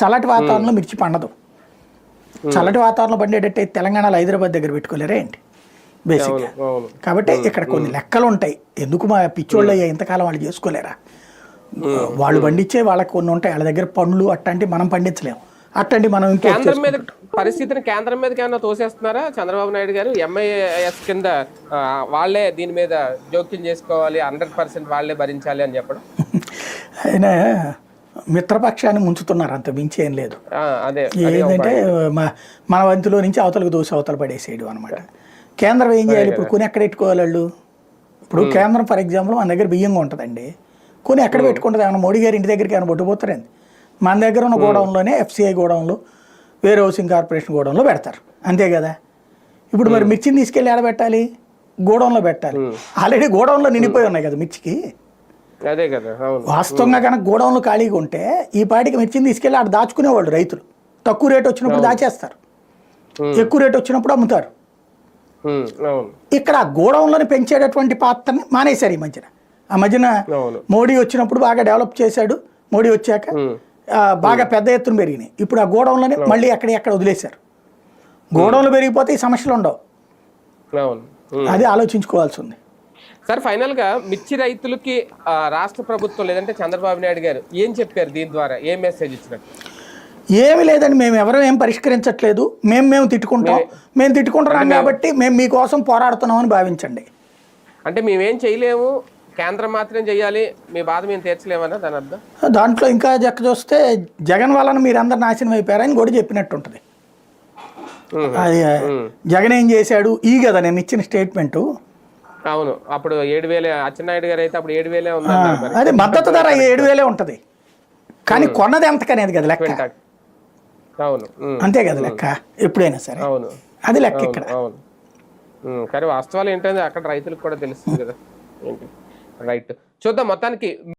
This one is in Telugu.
చల్లటి వాతావరణంలో మిర్చి పండదు. చల్లటి వాతావరణంలో పండేటట్టే తెలంగాణలో హైదరాబాద్ దగ్గర పెట్టుకోలేరా ఏంటి బేసిక్గా. కాబట్టి ఇక్కడ కొన్ని లెక్కలు ఉంటాయి. ఎందుకు మా పిచ్చోళ్ళు అయ్యా ఇంతకాలం వాళ్ళు చేసుకోలేరా? వాళ్ళు పండించే వాళ్ళకి కొన్ని ఉంటాయి. వాళ్ళ దగ్గర పండ్లు అట్లాంటివి మనం పండించలేము. అట్లాంటి మనం కేంద్రం మీద పరిస్థితిని కేంద్రం మీదకి ఏమన్నా తోసేస్తున్నారా చంద్రబాబు నాయుడు గారు? ఎంఐఎస్ కింద వాళ్ళే దీని మీద జోక్యం చేసుకోవాలి, 100% వాళ్ళే భరించాలి అని చెప్పడం. ఆయన మిత్రపక్షాన్ని ముంచుతున్నారు, అంత మించి ఏం లేదు. అదే ఏంటంటే మన వంతులో నుంచి అవతలకు దోసి అవతల పడేసేయడం అనమాట. కేంద్రం ఏం చేయాలి ఇప్పుడు? కొని ఎక్కడ పెట్టుకోవాలి వాళ్ళు? ఇప్పుడు కేంద్రం ఫర్ ఎగ్జాంపుల్ మన దగ్గర బియ్యంగా ఉంటుందండి, కొని ఎక్కడ పెట్టుకుంటుంది? ఏమన్నా మోడీ గారి ఇంటి దగ్గరికి ఏమైనా పట్టుకుపోతారండి? మన దగ్గర ఉన్న గోడౌన్లోనే ఎఫ్సిఐ గోడౌన్లో, వేరే హౌసింగ్ కార్పొరేషన్ గోడౌన్లో పెడతారు, అంతే కదా. ఇప్పుడు మరి మిర్చిని తీసుకెళ్ళి ఎక్కడ పెట్టాలి? గోడౌన్లో పెట్టాలి. ఆల్రెడీ గోడౌన్లో నిండిపోయి ఉన్నాయి కదా మిర్చికి. అదే కదా వాస్తవంగా కనుక గోడౌన్లు ఖాళీగా ఉంటే ఈ పాటికి మిర్చిని తీసుకెళ్ళి ఆడ దాచుకునేవాళ్ళు రైతులు. తక్కువ రేటు వచ్చినప్పుడు దాచేస్తారు, ఎక్కువ రేటు వచ్చినప్పుడు అమ్ముతారు. ఇక్కడ గోడౌన్లను పెంచేటటువంటి పాత్రని మానేశారు ఈ మధ్యన. ఆ మధ్యన మోడీ వచ్చినప్పుడు బాగా డెవలప్ చేశాడు. మోడీ వచ్చాక బాగా పెద్ద ఎత్తున పెరిగినాయి. ఇప్పుడు ఆ గోడౌన్లని మళ్ళీ ఎక్కడ వదిలేశారు. గోడౌన్లు పెరిగిపోతే ఈ సమస్యలు ఉండవు. అది ఆలోచించుకోవాల్సి ఉంది. సార్, ఫైనల్ గా మిర్చి రైతులకి రాష్ట్ర ప్రభుత్వం లేదంటే చంద్రబాబు నాయుడు గారు ఏం చెప్పారు? దీని ద్వారా ఏం మెసేజ్ ఇచ్చినట్టు? ఏమి లేదని, మేము ఎవరూ ఏం పరిష్కరించట్లేదు, మేము తిట్టుకుంటాం, మేము తిట్టుకుంటున్నాం కాబట్టి మేము మీకోసం పోరాడుతున్నాం అని భావించండి. అంటే మేమేం చేయలేము, కేంద్రం మాత్రం చేయాలి, మీ బాధ మేము తీర్చలేమన్నా దాని అర్థం? దాంట్లో ఇంకా జక్క చూస్తే జగన్ వలన మీరు అందరు నాశనం అయిపోయారని కూడా చెప్పినట్టు ఉంటుంది. అది జగన్ ఏం చేశాడు ఈ కదా నేను ఇచ్చిన స్టేట్మెంటు. అవును, అప్పుడు 7,000 అచ్చెన్నాయుడు గారు అయితే అప్పుడు 7,000 ఉంది. అదే మద్దతు ధర 7,000 ఉంటుంది, కానీ కొన్నది ఎంతకనేది కదా లెక్క. అవును, అంతే కదా లెక్క ఎప్పుడైనా సరే. అవును, అది లెక్క ఇక్కడ. అవును, కానీ వాస్తవాలు ఏంటంటే అక్కడ రైతులకు కూడా తెలుస్తుంది కదా ఏంటి. రైట్, చూద్దాం మొత్తానికి.